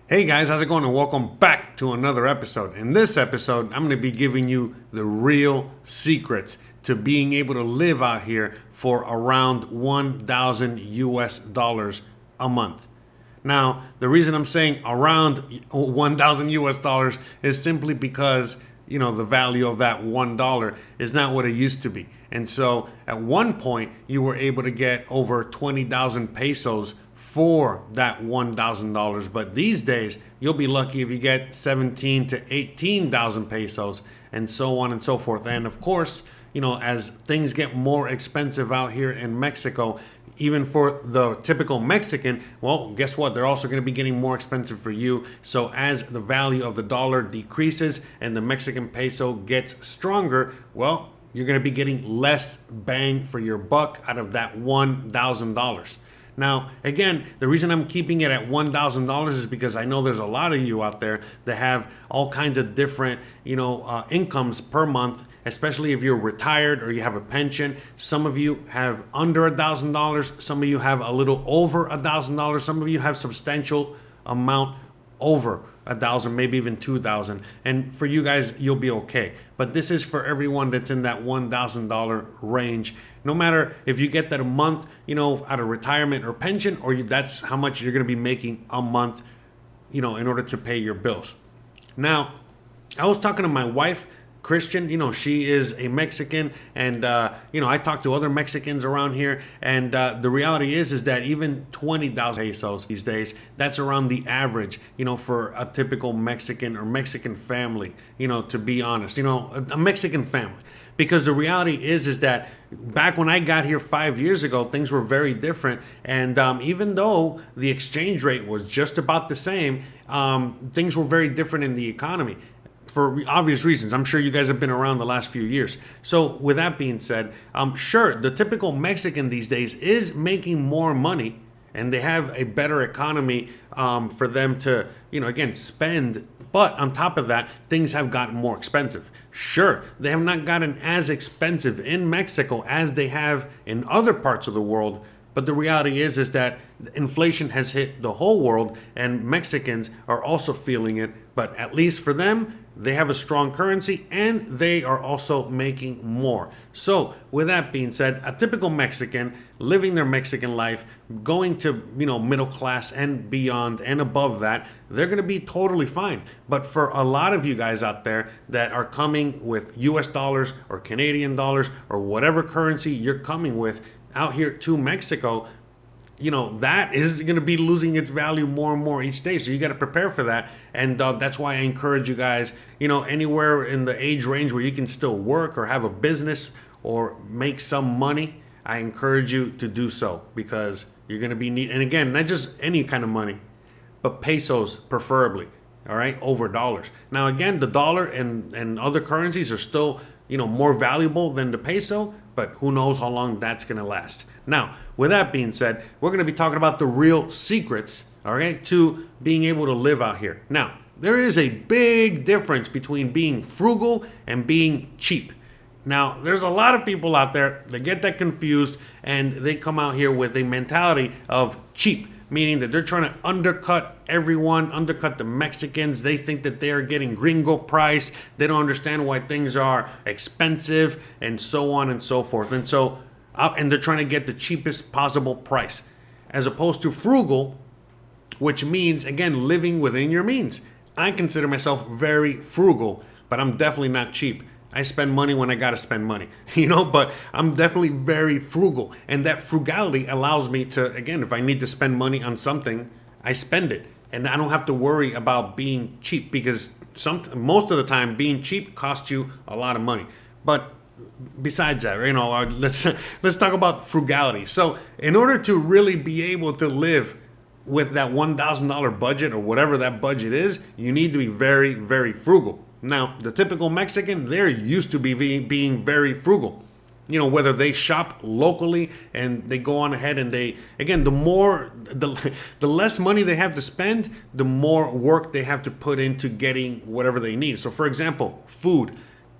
Hey guys, how's it going? And welcome back to another episode. In this episode, I'm going to be giving you the real secrets to being able to live out here for around 1,000 US dollars a month. Now, the reason I'm saying around 1,000 US dollars is simply because, the value of that $1 is not what it used to be. And so at one point, you were able to get over 20,000 pesos for that $1,000. But these days, you'll be lucky if you get 17 to 18,000 pesos and so on and so forth. And of course, as things get more expensive out here in Mexico, even for the typical Mexican, well, guess what? They're also going to be getting more expensive for you. So as the value of the dollar decreases and the Mexican peso gets stronger, well, you're going to be getting less bang for your buck out of that $1,000. Now, again, the reason I'm keeping it at $1,000 is because I know there's a lot of you out there that have all kinds of different, incomes per month, especially if you're retired or you have a pension. Some of you have under $1,000. Some of you have a little over $1,000. Some of you have substantial amount over 1,000, maybe even 2,000. And for you guys, you'll be okay. But this is for everyone that's in that $1,000 range. No matter if you get that a month, out of retirement or pension, or that's how much you're going to be making a month, in order to pay your bills. Now, I was talking to my wife, Christian. She is a Mexican, and I talk to other Mexicans around here, and the reality is that even 20,000 pesos these days, that's around the average, for a typical Mexican or Mexican family, to be honest, a Mexican family. Because the reality is that back when I got here 5 years ago, things were very different. And even though the exchange rate was just about the same, things were very different in the economy for obvious reasons. I'm sure you guys have been around the last few years. So with that being said, sure, the typical Mexican these days is making more money and they have a better economy for them to, again, spend. But on top of that, things have gotten more expensive. Sure, they have not gotten as expensive in Mexico as they have in other parts of the world. But the reality is that inflation has hit the whole world and Mexicans are also feeling it. But at least for them, they have a strong currency and they are also making more. So with that being said, a typical Mexican living their Mexican life, going to, middle class and beyond and above that, they're going to be totally fine. But for a lot of you guys out there that are coming with US dollars or Canadian dollars or whatever currency you're coming with out here to Mexico, that is going to be losing its value more and more each day. So you got to prepare for that. And that's why I encourage you guys, anywhere in the age range where you can still work or have a business or make some money, I encourage you to do so because you're going to be needing, and again, not just any kind of money, but pesos preferably, all right, over dollars. Now, again, the dollar and other currencies are still, more valuable than the peso, but who knows how long that's going to last. Now, with that being said, we're going to be talking about the real secrets, all right, to being able to live out here. Now, there is a big difference between being frugal and being cheap. Now, there's a lot of people out there that get that confused and they come out here with a mentality of cheap, meaning that they're trying to undercut everyone, undercut the Mexicans. They think that they are getting gringo price. They don't understand why things are expensive and so on and so forth. And so, and they're trying to get the cheapest possible price, as opposed to frugal, which means, again, living within your means. I consider myself very frugal, but I'm definitely not cheap. I spend money when I got to spend money, but I'm definitely very frugal. And that frugality allows me to, again, if I need to spend money on something, I spend it. And I don't have to worry about being cheap because most of the time being cheap costs you a lot of money. But besides that, let's talk about frugality. So in order to really be able to live with that $1,000 budget or whatever that budget is, you need to be very, very frugal. Now, the typical Mexican, they're used to being very frugal. Whether they shop locally and they go on ahead and the less money they have to spend, the more work they have to put into getting whatever they need. So for example, food.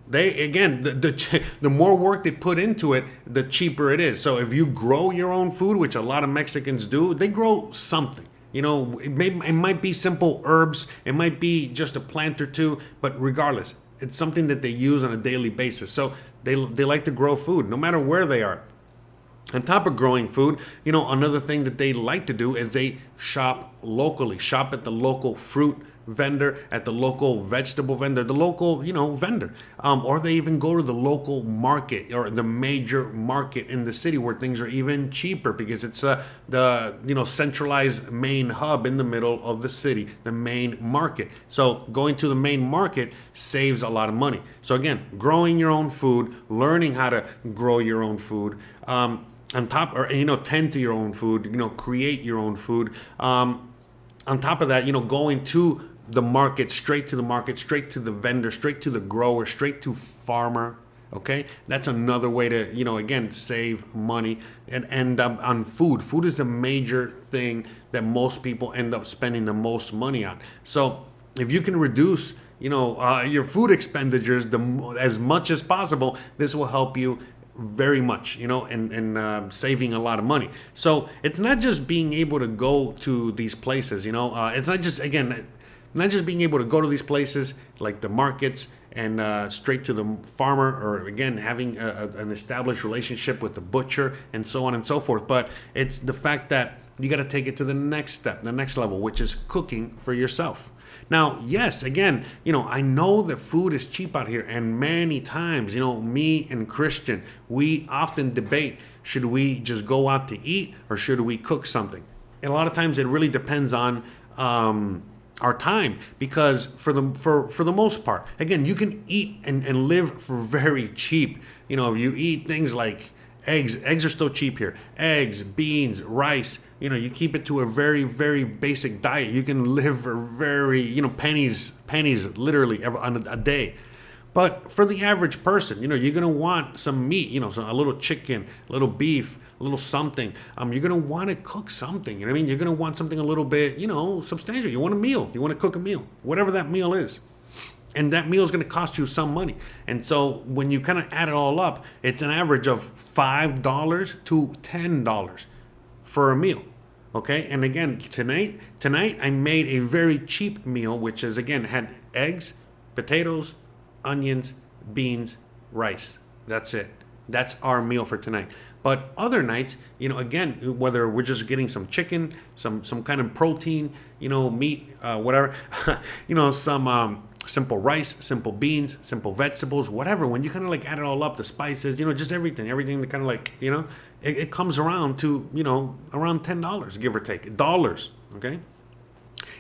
The more work they put into it, the cheaper it is. So if you grow your own food, which a lot of Mexicans do, they grow something. It might be simple herbs, it might be just a plant or two, but regardless, it's something that they use on a daily basis. So they like to grow food no matter where they are. On top of growing food, another thing that they like to do is they shop locally, shop at the local fruit vendor, at the local vegetable vendor, the local, vendor. Or they even go to the local market or the major market in the city where things are even cheaper because it's the centralized main hub in the middle of the city, the main market. So going to the main market saves a lot of money. So again, growing your own food, learning how to grow your own food, on top, or tend to your own food, create your own food. On top of that, going to the market, straight to the market, straight to the vendor, straight to the grower, straight to farmer. Okay, that's another way to again save money and on food. Food is the major thing that most people end up spending the most money on. So if you can reduce your food expenditures as much as possible, this will help you very much, and saving a lot of money. So it's not just being able to go to these places, it's not just, again, not just being able to go to these places like the markets and straight to the farmer, or again, having an established relationship with the butcher and so on and so forth. But it's the fact that you got to take it to the next step, the next level, which is cooking for yourself. Now, yes, again, I know that food is cheap out here, and many times, me and Christian, we often debate, should we just go out to eat or should we cook something? And a lot of times it really depends on our time, because for the most part, again, you can eat and live for very cheap. You eat things like eggs are still cheap here. Eggs, beans, rice. You keep it to a very, very basic diet. You can live for very, pennies literally on a day. But for the average person, you're going to want some meat, so a little chicken, a little beef, a little something. You're going to want to cook something. You're going to want something a little bit, substantial. You want a meal. You want to cook a meal, whatever that meal is. And that meal is going to cost you some money. And so when you kind of add it all up, it's an average of $5 to $10 for a meal. Okay. And again, tonight I made a very cheap meal, which is, again, had eggs, potatoes, onions, beans, rice. That's it. That's our meal for tonight. But other nights, again, whether we're just getting some chicken, some kind of protein, meat, whatever, some simple rice, simple beans, simple vegetables, whatever. When you kind of add it all up, the spices, just everything that kind of it comes around to, around $10, give or take, dollars. Okay.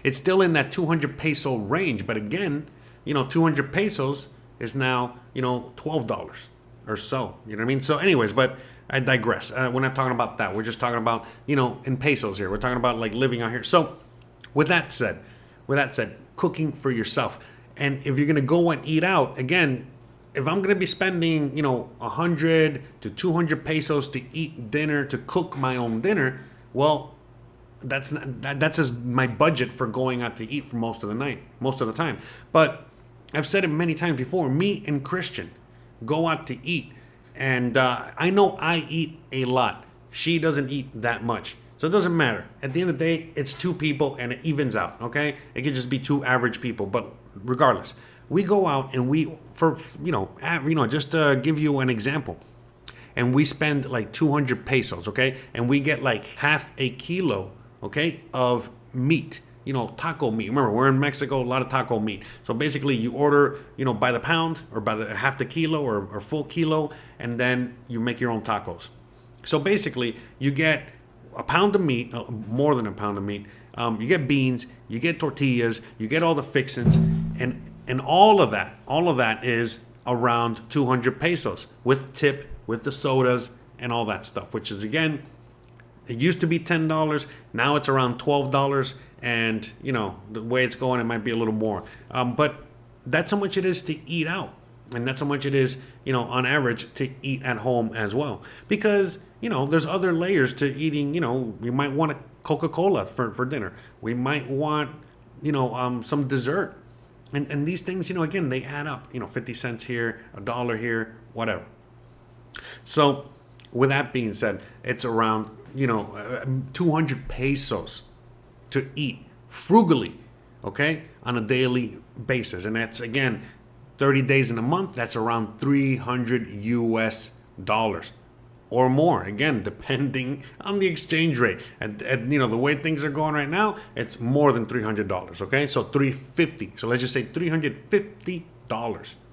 It's still in that 200 peso range. But again, 200 pesos is now, $12 or so. You know what I mean? So anyways, but I digress. We're not talking about that. We're just talking about, in pesos here. We're talking about living out here. So with that said, cooking for yourself. And if you're going to go and eat out, again, if I'm going to be spending, 100 to 200 pesos to eat dinner, to cook my own dinner, well, that's just my budget for going out to eat for most of the time. But I've said it many times before, me and Christian go out to eat. And I know I eat a lot. She doesn't eat that much. So it doesn't matter. At the end of the day, it's two people and it evens out, okay? It could just be two average people. But regardless, we go out and just to give you an example, and we spend 200 pesos, okay? And we get half a kilo, okay, of meat. Taco meat. Remember, we're in Mexico, a lot of taco meat. So basically you order, by the pound or by the half the kilo or full kilo, and then you make your own tacos. So basically you get a pound of meat, more than a pound of meat. You get beans, you get tortillas, you get all the fixings, and all of that is around 200 pesos with tip, with the sodas and all that stuff, which is, again, it used to be $10. Now it's around $12. And, the way it's going, it might be a little more. But that's how much it is to eat out. And that's how much it is, on average, to eat at home as well. Because, there's other layers to eating. We might want a Coca-Cola for dinner. We might want, some dessert. And these things, again, they add up. 50 cents here, $1 here, whatever. So with that being said, it's around, 200 pesos to eat frugally, okay, on a daily basis. And that's, again, 30 days in a month, that's around $300 or more, again, depending on the exchange rate. And the way things are going right now, it's more than $300, okay? So $350. So let's just say $350,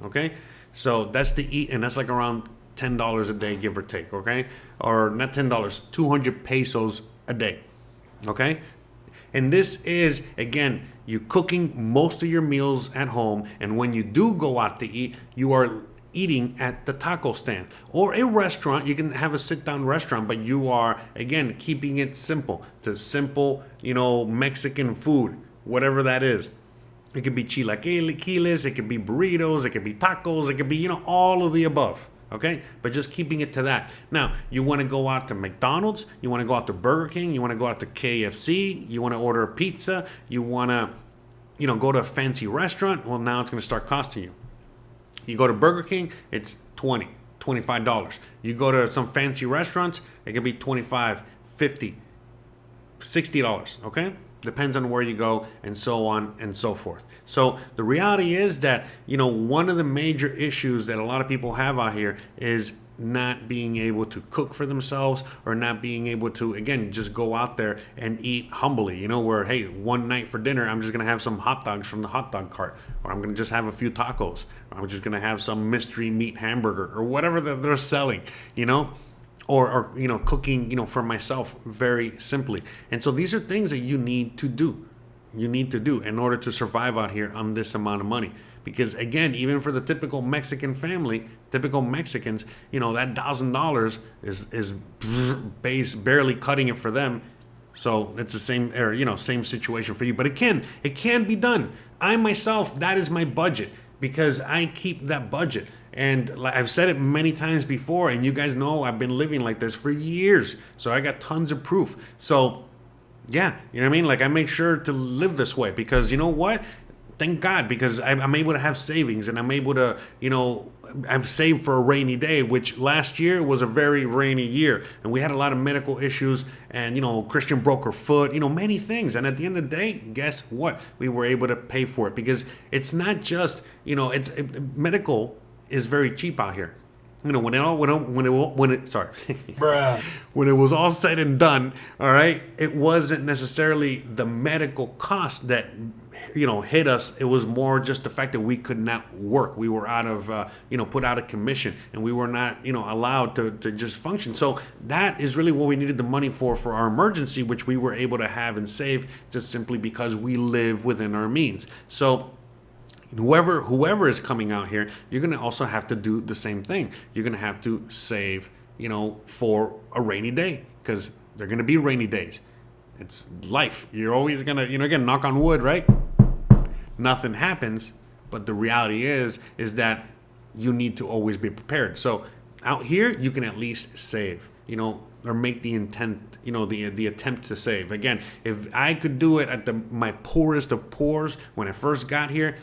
okay? So that's to eat, and that's like around $10 a day, give or take, okay? Or not $10, 200 pesos a day, okay? And this is, again, you cooking most of your meals at home, and when you do go out to eat, you are eating at the taco stand or a restaurant. You can have a sit-down restaurant, but you are, again, keeping it simple to simple, Mexican food, whatever that is. It could be chilaquiles, it could be burritos, it could be tacos, it could be, all of the above. Okay, but just keeping it to that. Now, you want to go out to McDonald's, you want to go out to Burger King, you want to go out to KFC, you want to order a pizza, you want to, go to a fancy restaurant. Well, now it's going to start costing you. You go to Burger King, it's $25. You go to some fancy restaurants, it could be $25, $50, $60, okay? Depends on where you go, and so on and so forth. So the reality is that, one of the major issues that a lot of people have out here is not being able to cook for themselves, or not being able to, again, just go out there and eat humbly, where, hey, one night for dinner, I'm just going to have some hot dogs from the hot dog cart, or I'm going to just have a few tacos, or I'm just going to have some mystery meat hamburger, or whatever that they're selling, or cooking, for myself very simply. And so these are things that you need to do. You need to do in order to survive out here on this amount of money. Because, again, even for the typical Mexican family, typical Mexicans, that $1,000 is barely cutting it for them. So it's the same, same situation for you. But it can be done. I myself, that is my budget, because I keep that budget. And I've said it many times before, and you guys know I've been living like this for years. So I got tons of proof. So, yeah, you know what I mean? Like, I make sure to live this way, because you know what? Thank God, because I'm able to have savings, and I'm able to, I've saved for a rainy day, which last year was a very rainy year. And we had a lot of medical issues, and, Christian broke her foot, many things. And at the end of the day, guess what? We were able to pay for it, because it's not just, medical is very cheap out here. When it was all said and done, all right, it wasn't necessarily the medical cost that, hit us. It was more just the fact that we could not work. We were out of, put out of commission, and we were not, allowed to just function. So that is really what we needed the money for our emergency, which we were able to have and save just simply because we live within our means. So whoever is coming out here, you're going to also have to do the same thing. You're going to have to save, for a rainy day, because they're going to be rainy days. It's life. You're always going to, again, knock on wood, right? Nothing happens, but the reality is that you need to always be prepared. So out here, you can at least save, or make the intent, the attempt to save. Again, if I could do it at my poorest of poors when I first got here,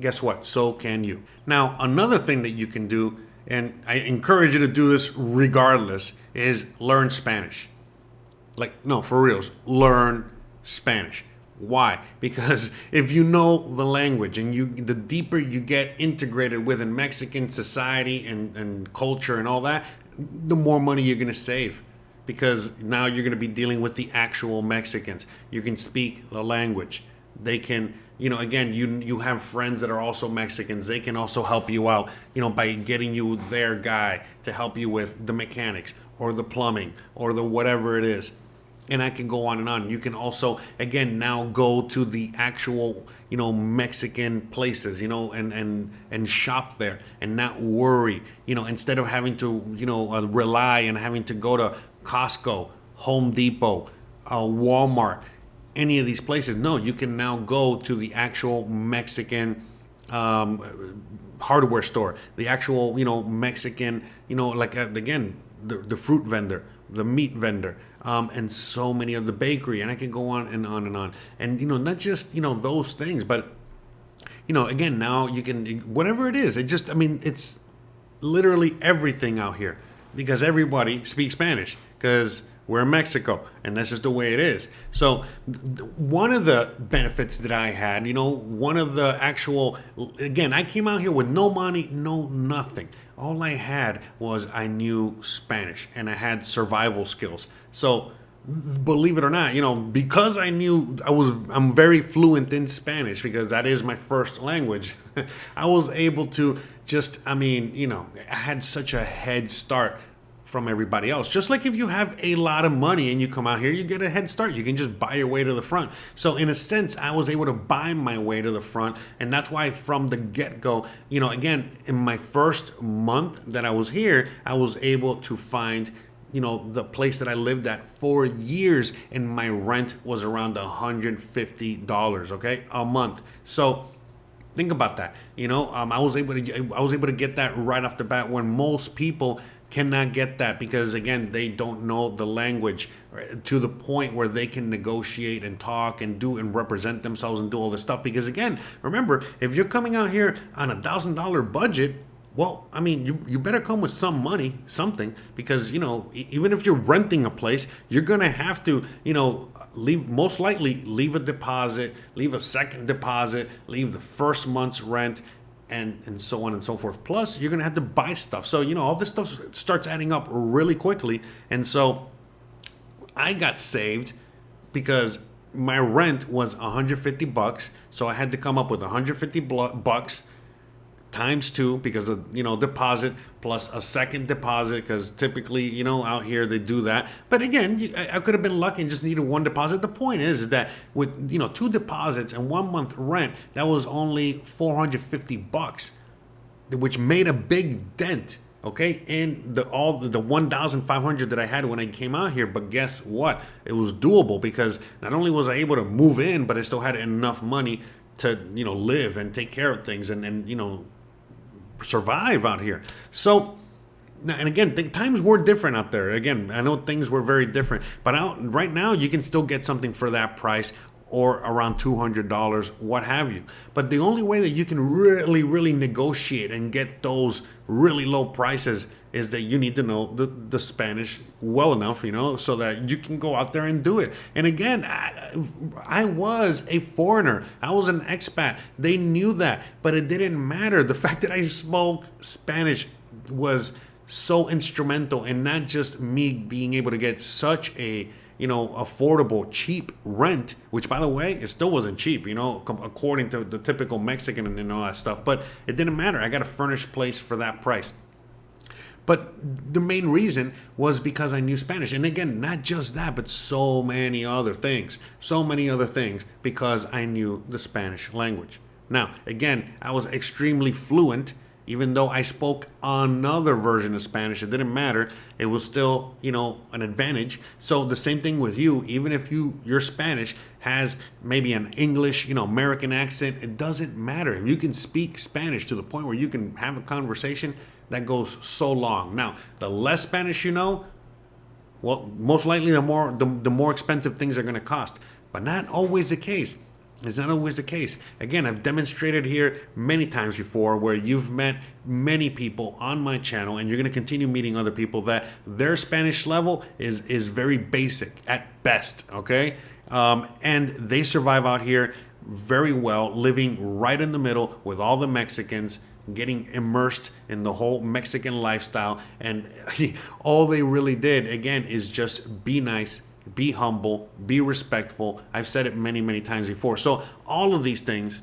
guess what? So can you. Now, another thing that you can do, and I encourage you to do this regardless, is learn Spanish. For reals, learn Spanish. Why? Because if you know the language, and the deeper you get integrated within Mexican society and culture and all that, the more money you're going to save. Because now you're going to be dealing with the actual Mexicans. You can speak the language. They can, again, you have friends that are also Mexicans. They can also help you out, by getting you their guy to help you with the mechanics or the plumbing or the whatever it is. And I can go on and on. You can also, again, now go to the actual, Mexican places, and shop there and not worry, instead of having to, rely and having to go to Costco, Home Depot, Walmart, any of these places. No, you can now go to the actual Mexican hardware store, the actual, Mexican, again, the fruit vendor, the meat vendor, and so many of the bakery, and I can go on and on and on. And, not just, those things, but, again, now you can, whatever it is, it's literally everything out here, because everybody speaks Spanish, because We're in Mexico, and that's just the way it is. So one of the benefits that I had, one of the actual, again, I came out here with no money, no nothing. All I had was I knew Spanish and I had survival skills. So believe it or not, because I'm very fluent in Spanish because that is my first language. I was able to I had such a head start from everybody else. Just like if you have a lot of money and you come out here, you get a head start. You can just buy your way to the front. So in a sense, I was able to buy my way to the front. And that's why from the get-go, again, in my first month that I was here, I was able to find the place that I lived at for years, and my rent was around $150, okay, a month. So think about that. I was able to get that right off the bat when most people cannot get that because, again, they don't know the language to the point where they can negotiate and talk and do and represent themselves and do all this stuff. Because, again, remember, if you're coming out here on $1,000 budget, well, I mean, you better come with some money, something, because, even if you're renting a place, you're going to have to, most likely leave a deposit, leave a second deposit, leave the first month's rent, and so on and so forth. Plus, you're going to have to buy stuff. So, all this stuff starts adding up really quickly. And so I got saved because my rent was $150. So I had to come up with $150 times 2 because of deposit plus a second deposit, because typically out here they do that. But again, I could have been lucky and just needed one deposit. The point is that with 2 deposits and 1 month rent, that was only $450, which made a big dent, okay, in the 1,500 that I had when I came out here. But guess what? It was doable because not only was I able to move in, but I still had enough money to live and take care of things and survive out here. So, and again, times were different out there. Again, I know things were very different, but right now you can still get something for that price or around $200, what have you. But the only way that you can really, really negotiate and get those really low prices is that you need to know the Spanish well enough, so that you can go out there and do it. And again, I was a foreigner. I was an expat. They knew that, but it didn't matter. The fact that I spoke Spanish was so instrumental in not just me being able to get such a affordable, cheap rent, which, by the way, it still wasn't cheap, according to the typical Mexican and all that stuff. But it didn't matter. I got a furnished place for that price. But the main reason was because I knew Spanish. And again, not just that, but so many other things. So many other things because I knew the Spanish language. Now, again, I was extremely fluent. Even though I spoke another version of Spanish, it didn't matter. It was still, an advantage. So the same thing with you. Even if your Spanish has maybe an English, American accent, it doesn't matter. If you can speak Spanish to the point where you can have a conversation, that goes so long. Now, the less Spanish well, most likely the more expensive things are going to cost. But not always the case. It's not always the case. Again, I've demonstrated here many times before where you've met many people on my channel, and you're going to continue meeting other people that their Spanish level is very basic at best, okay? And they survive out here very well, living right in the middle with all the Mexicans, getting immersed in the whole Mexican lifestyle. And all they really did, again, is just be nice, be humble, be respectful. I've said it many, many times before. So all of these things,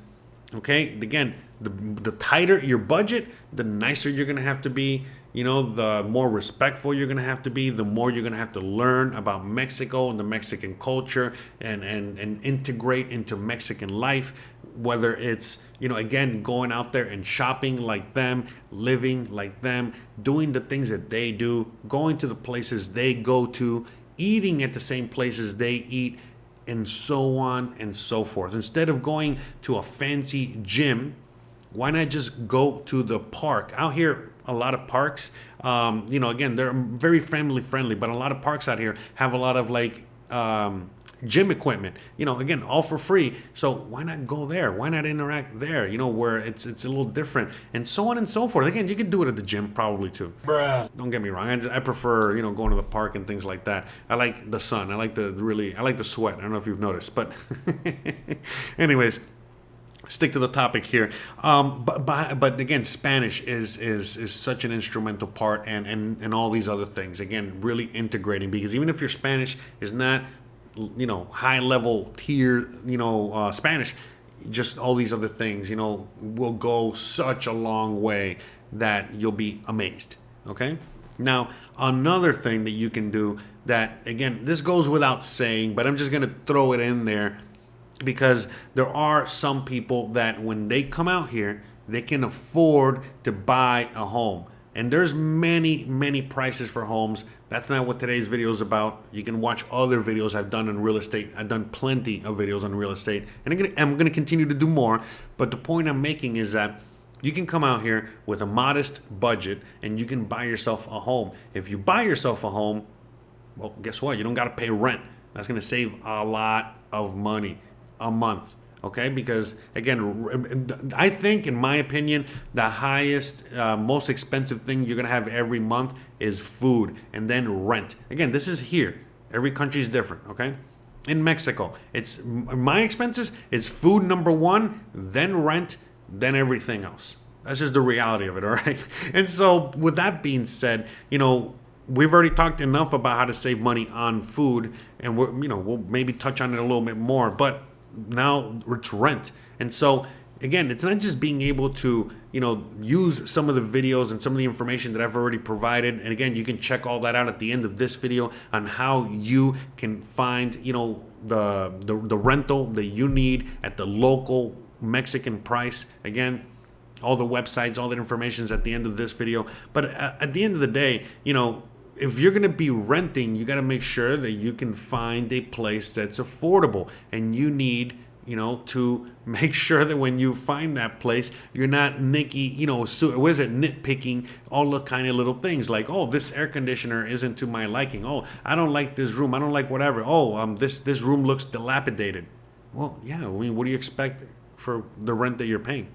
okay, again, the tighter your budget, the nicer you're going to have to be. The more respectful you're going to have to be, the more you're going to have to learn about Mexico and the Mexican culture and integrate into Mexican life, whether it's, again, going out there and shopping like them, living like them, doing the things that they do, going to the places they go to, eating at the same places they eat, and so on and so forth. Instead of going to a fancy gym, why not just go to the park? Out here, a lot of parks, again, they're very family friendly, but a lot of parks out here have a lot of gym equipment, again, all for free. So why not go there? Why not interact there? Where it's a little different, and so on and so forth. Again, you can do it at the gym probably too. Bruh. Don't get me wrong. I prefer going to the park and things like that. I like the sun. I like the sweat. I don't know if you've noticed, but anyways. Stick to the topic here, but again, Spanish is such an instrumental part, and all these other things. Again, really integrating, because even if your Spanish is not high level tier Spanish, just all these other things will go such a long way that you'll be amazed. Okay, now another thing that you can do, that again, this goes without saying, but I'm just gonna throw it in there, because there are some people that when they come out here, they can afford to buy a home. And there's many prices for homes. That's not what today's video is about. You can watch other videos I've done on real estate. I've done plenty of videos on real estate, and I'm gonna continue to do more. But the point I'm making is that you can come out here with a modest budget and you can buy yourself a home. If you buy yourself a home, well, guess what? You don't gotta pay rent. That's gonna save a lot of money a month. Okay, because again, I think, in my opinion, the highest, most expensive thing you're gonna have every month is food, and then rent. Again, this is here. Every country is different. Okay, in Mexico, it's my expenses. It's food number one, then rent, then everything else. That's just the reality of it. All right. And so, with that being said, we've already talked enough about how to save money on food, and we'll maybe touch on it a little bit more, but now it's rent. And so again, it's not just being able to use some of the videos and some of the information that I've already provided, and again, you can check all that out at the end of this video on how you can find the rental that you need at the local Mexican price. Again, all the websites, all that information is at the end of this video. But at the end of the day, if you're going to be renting, you got to make sure that you can find a place that's affordable, and you need to make sure that when you find that place, you're not nitpicking all the kind of little things like, oh, this air conditioner isn't to my liking. Oh, I don't like this room. I don't like whatever. Oh, this room looks dilapidated. Well, yeah. I mean, what do you expect for the rent that you're paying?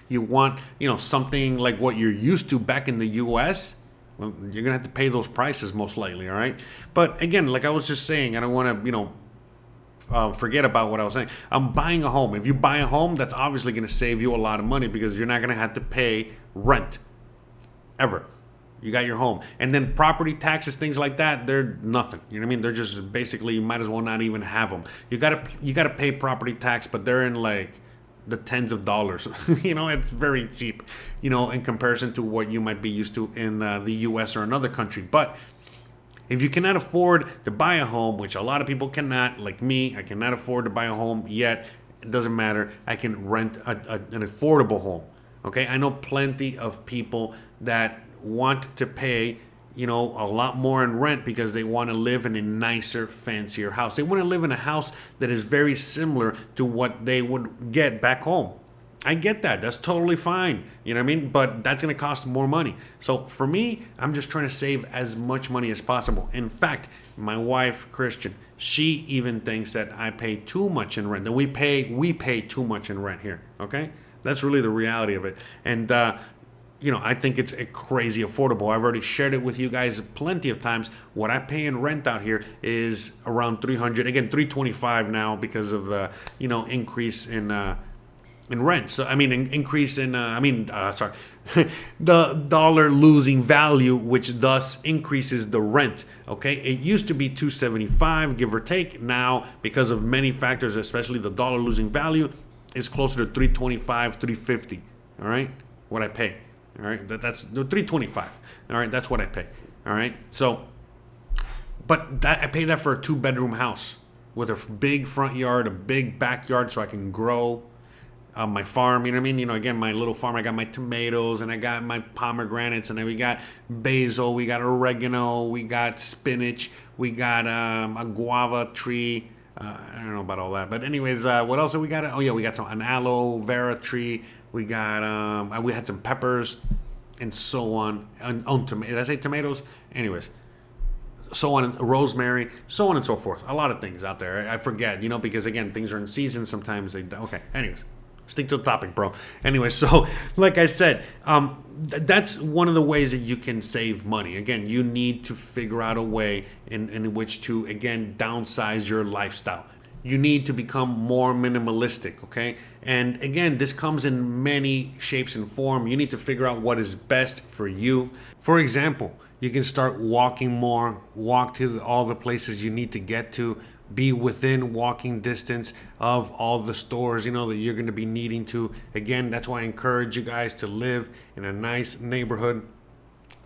You want something like what you're used to back in the U.S. Well, you're gonna have to pay those prices most likely. All right. But again, like I was just saying, I don't want to forget about what I was saying. I'm buying a home. If you buy a home, that's obviously going to save you a lot of money, because you're not going to have to pay rent ever. You got your home. And then property taxes, things like that, they're nothing. You know what I mean? They're just basically, you might as well not even have them. You got to pay property tax, but they're in like the tens of dollars. It's very cheap, in comparison to what you might be used to in the US or another country. But if you cannot afford to buy a home, which a lot of people cannot, like me, I cannot afford to buy a home yet, it doesn't matter. I can rent an affordable home. Okay, I know plenty of people that want to pay a lot more in rent because they want to live in a nicer, fancier house. They want to live in a house that is very similar to what they would get back home. I get that. That's totally fine. You know what I mean? But that's going to cost more money. So for me, I'm just trying to save as much money as possible. In fact, my wife, Christian, she even thinks that I pay too much in rent. That we pay too much in rent here. Okay? That's really the reality of it. And I think it's crazy affordable. I've already shared it with you guys plenty of times. What I pay in rent out here is around $300. Again, $325 now because of the increase in rent. So I mean, increase in the dollar losing value, which thus increases the rent. Okay, it used to be $275, give or take. Now, because of many factors, especially the dollar losing value, it's closer to $325, $350. All right, what I pay. All right, that's the $325. All right, that's what I pay. All right, so, but I pay that for a 2-bedroom house with a big front yard, a big backyard, so I can grow my farm. You know what I mean? Again, my little farm. I got my tomatoes and I got my pomegranates, and then we got basil, we got oregano, we got spinach, we got a guava tree. I don't know about all that, but anyways, what else have we got? Oh yeah, we got an aloe vera tree. We got we had some peppers and so on. Did I say tomatoes? Anyways, so on, rosemary, so on and so forth. A lot of things out there. I forget, because again, things are in season. Sometimes okay. Anyways, stick to the topic, bro. Anyway, so like I said, that's one of the ways that you can save money. Again, you need to figure out a way in which to, again, downsize your lifestyle. You need to become more minimalistic, okay? And again, this comes in many shapes and form. You need to figure out what is best for you. For example, you can start walking more, walk to all the places you need to get to, be within walking distance of all the stores, that you're going to be needing to. Again, that's why I encourage you guys to live in a nice neighborhood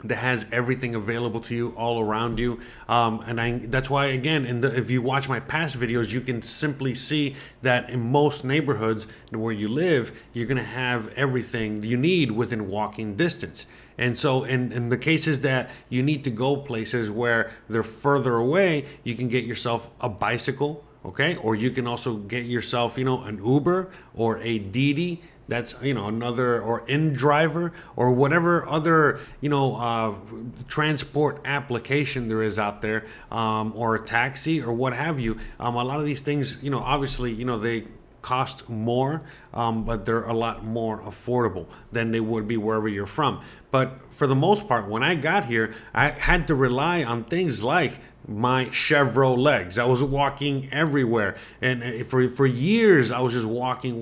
that has everything available to you all around you. That's why, again, if you watch my past videos, you can simply see that in most neighborhoods where you live, you're going to have everything you need within walking distance. And so in the cases that you need to go places where they're further away, you can get yourself a bicycle, okay? Or you can also get yourself, an Uber or a Didi. That's, another, or InDriver, or whatever other, transport application there is out there, or a taxi or what have you. A lot of these things, obviously, they cost more, but they're a lot more affordable than they would be wherever you're from. But for the most part, when I got here, I had to rely on things like my Chevrolet legs. I was walking everywhere, and for years I was just walking.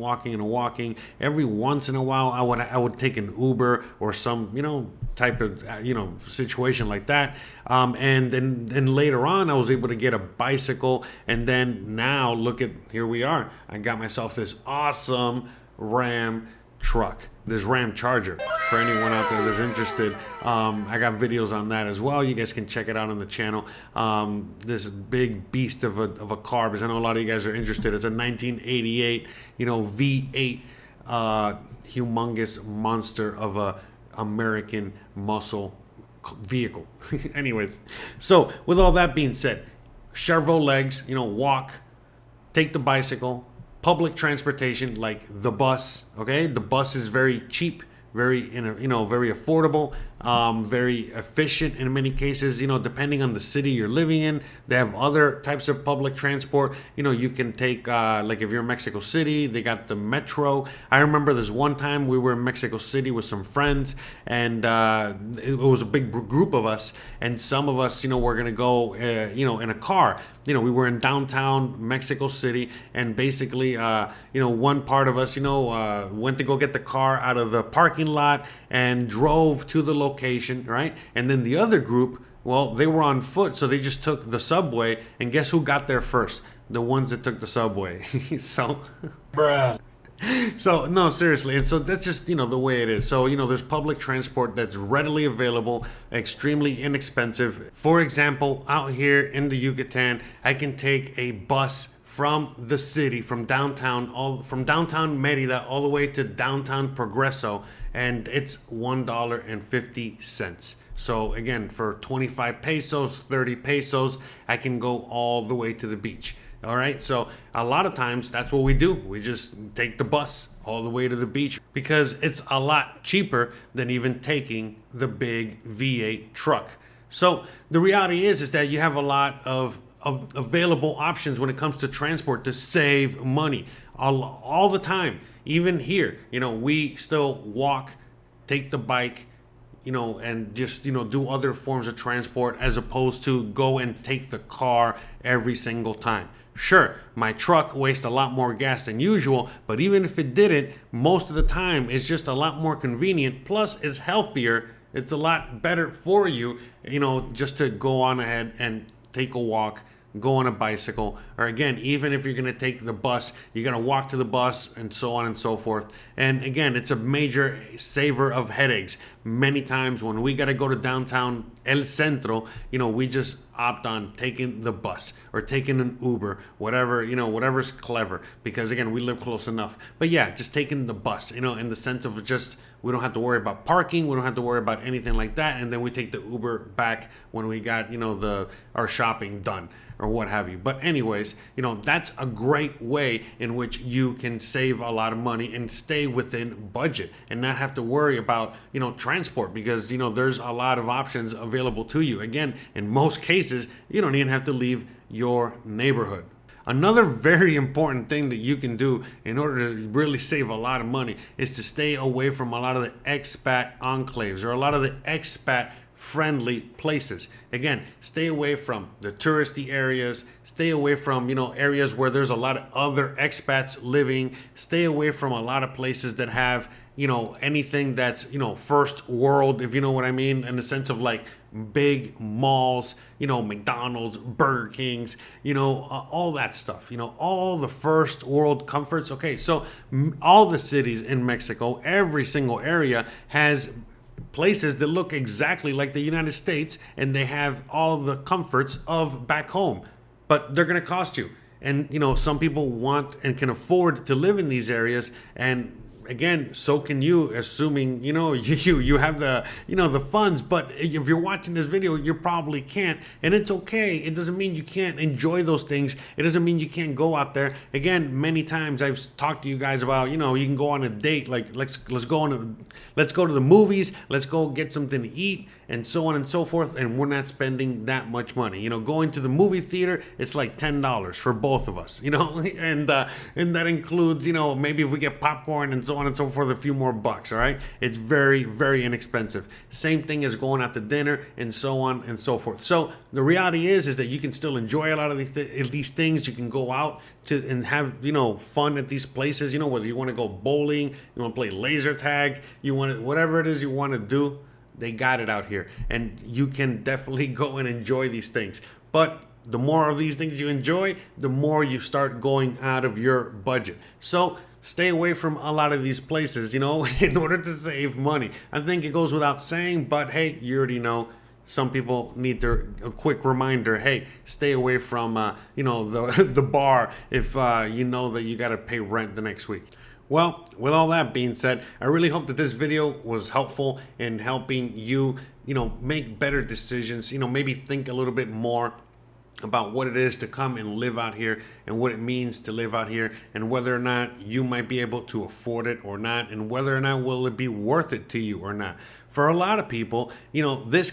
Every once in a while I would take an Uber or some type of situation like that, and then later on I was able to get a bicycle, and then now look at, here we are. I got myself this awesome Ram truck, this Ram Charger. For anyone out there that's interested, I got videos on that as well. You guys can check it out on the channel. This big beast of a car, because I know a lot of you guys are interested. It's a 1988 V8 humongous monster of a American muscle vehicle. Anyways, so with all that being said, Chevrolet legs, walk, take the bicycle, public transportation like the bus. Okay, the bus is very cheap, very very affordable, very efficient in many cases. Depending on the city you're living in, they have other types of public transport. You can take like if you're in Mexico City, they got the metro. I remember this one time we were in Mexico City with some friends, and it was a big group of us, and some of us were gonna go in a car. We were in downtown Mexico City, and basically one part of us went to go get the car out of the parking lot and drove to the location, right? And then the other group, well, they were on foot, so they just took the subway, and guess who got there first? The ones that took the subway. So bruh. So no, seriously, and so that's just the way it is. So there's public transport that's readily available, extremely inexpensive. For example, out here in the Yucatan, I can take a bus from the city, from downtown Merida all the way to downtown Progreso, and it's $1.50. So again, for 25 pesos, 30 pesos, I can go all the way to the beach. All right, so a lot of times that's what we do. We just take the bus all the way to the beach because it's a lot cheaper than even taking the big V8 truck. So the reality is that you have a lot of available options when it comes to transport to save money all the time. Even here, we still walk, take the bike, and just, do other forms of transport as opposed to go and take the car every single time. Sure, my truck wastes a lot more gas than usual, but even if it didn't, most of the time it's just a lot more convenient. Plus, it's healthier. It's a lot better for you, just to go on ahead and take a walk, go on a bicycle, or again, even if you're going to take the bus, you're going to walk to the bus and so on and so forth. And again, it's a major saver of headaches. Many times when we got to go to downtown El Centro, we just opt on taking the bus or taking an Uber, whatever, whatever's clever, because again, we live close enough. But yeah, just taking the bus, in the sense of just, we don't have to worry about parking. We don't have to worry about anything like that. And then we take the Uber back when we got, our shopping done. or what have you. But anyways, that's a great way in which you can save a lot of money and stay within budget and not have to worry about, transport, because, there's a lot of options available to you. Again, in most cases, you don't even have to leave your neighborhood. Another very important thing that you can do in order to really save a lot of money is to stay away from a lot of the expat enclaves or a lot of the expat friendly places. Again, stay away from the touristy areas, stay away from, areas where there's a lot of other expats living, stay away from a lot of places that have, anything that's, first world, if you know what I mean, in the sense of like big malls, McDonald's, Burger Kings, all that stuff, all the first world comforts. Okay, so all the cities in Mexico, every single area has places that look exactly like the United States, and they have all the comforts of back home, but they're going to cost you. And some people want and can afford to live in these areas, and again, so can you, assuming you have the the funds. But if you're watching this video, you probably can't, and it's okay. It doesn't mean you can't enjoy those things. It doesn't mean you can't go out there. Again, many times I've talked to you guys about, you can go on a date, like let's go to the movies, let's go get something to eat, and so on and so forth, and we're not spending that much money. Going to the movie theater, it's like $10 for both of us, and that includes, maybe if we get popcorn and so on and so forth, a few more bucks. All right, it's very, very inexpensive. Same thing as going out to dinner and so on and so forth. So the reality is that you can still enjoy a lot of these things. You can go out to and have fun at these places. Whether you want to go bowling, you want to play laser tag, you want to, whatever it is you want to do, they got it out here, and you can definitely go and enjoy these things. But the more of these things you enjoy, the more you start going out of your budget. So stay away from a lot of these places, in order to save money. I think it goes without saying, but hey, you already know. Some people need a quick reminder. Hey, stay away from, the bar if you know that you got to pay rent the next week. Well, with all that being said, I really hope that this video was helpful in helping you, make better decisions. Maybe think a little bit more about what it is to come and live out here and what it means to live out here, and whether or not you might be able to afford it or not, and whether or not will it be worth it to you or not. For a lot of people, this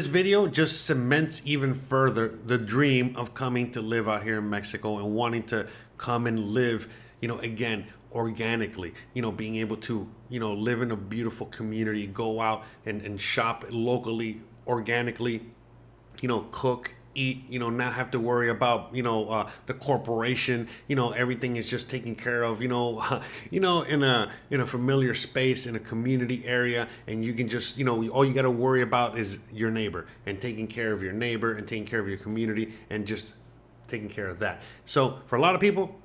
video just cements even further the dream of coming to live out here in Mexico and wanting to come and live, again, organically, being able to, live in a beautiful community, go out and shop locally, organically, cook, eat, not have to worry about, the corporation, everything is just taken care of, in a familiar space, in a community area, and you can just, all you got to worry about is your neighbor and taking care of your neighbor and taking care of your community and just taking care of that. So for a lot of people,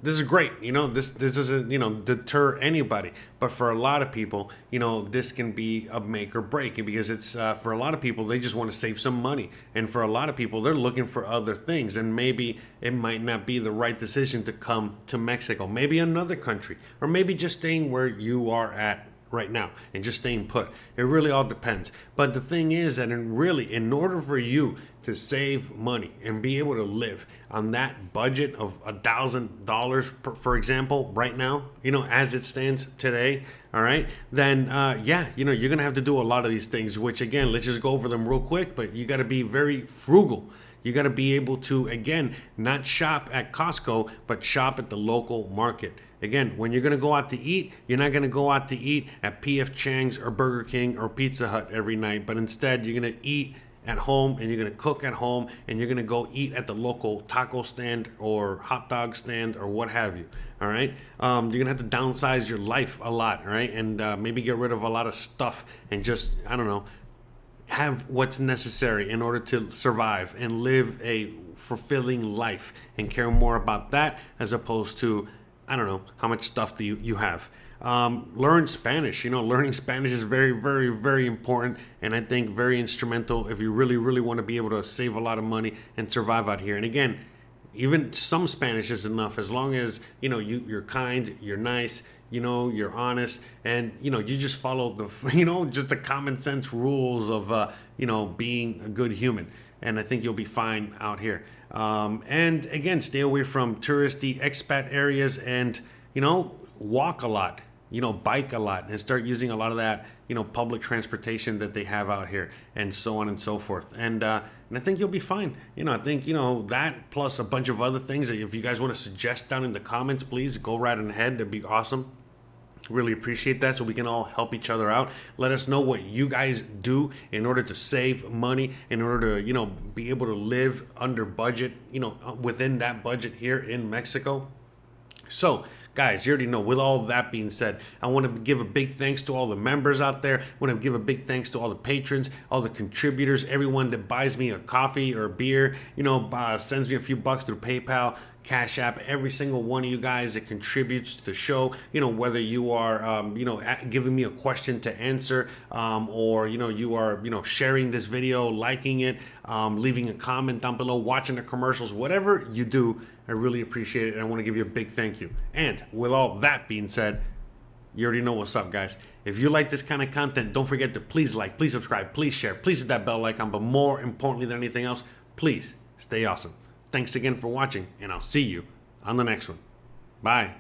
this is great. This doesn't, deter anybody. But for a lot of people, this can be a make or break, because it's for a lot of people, they just want to save some money. And for a lot of people, they're looking for other things. And maybe it might not be the right decision to come to Mexico, maybe another country, or maybe just staying where you are at right now and just staying put. It really all depends. But the thing is that in order for you to save money and be able to live on that budget of $1,000, for example, right now, as it stands today, all right, then you're gonna have to do a lot of these things, which again, let's just go over them real quick. But you got to be very frugal. You got to be able to, again, not shop at Costco, but shop at the local market. Again, when you're going to go out to eat, you're not going to go out to eat at P.F. Chang's or Burger King or Pizza Hut every night, but instead you're going to eat at home, and you're going to cook at home, and you're going to go eat at the local taco stand or hot dog stand or what have you. All right. You're going to have to downsize your life a lot. Right. And maybe get rid of a lot of stuff and just, I don't know, have what's necessary in order to survive and live a fulfilling life, and care more about that as opposed to, I don't know, how much stuff do you have. Learn Spanish. Learning Spanish is very, very, very important, and I think very instrumental if you really, really want to be able to save a lot of money and survive out here. And again, even some Spanish is enough, as long as you're kind, you're nice, you're honest, and you just follow the just the common sense rules of being a good human. And I think you'll be fine out here. And again, stay away from touristy expat areas, and walk a lot, bike a lot, and start using a lot of that, public transportation that they have out here, and so on and so forth. And I think you'll be fine. I think, that plus a bunch of other things that if you guys want to suggest down in the comments, please go right ahead. That'd be awesome. Really appreciate that, so we can all help each other out. Let us know what you guys do in order to save money, in order to, be able to live under budget, within that budget here in Mexico. So, guys, you already know, with all that being said, I want to give a big thanks to all the members out there. I want to give a big thanks to all the patrons, all the contributors, everyone that buys me a coffee or a beer, sends me a few bucks through PayPal, Cash App, every single one of you guys that contributes to the show, whether you are, giving me a question to answer, or, you are, sharing this video, liking it, leaving a comment down below, watching the commercials, whatever you do, I really appreciate it. And I want to give you a big thank you. And with all that being said, you already know what's up, guys. If you like this kind of content, don't forget to please like, please subscribe, please share, please hit that bell icon, but more importantly than anything else, please stay awesome. Thanks again for watching, and I'll see you on the next one. Bye.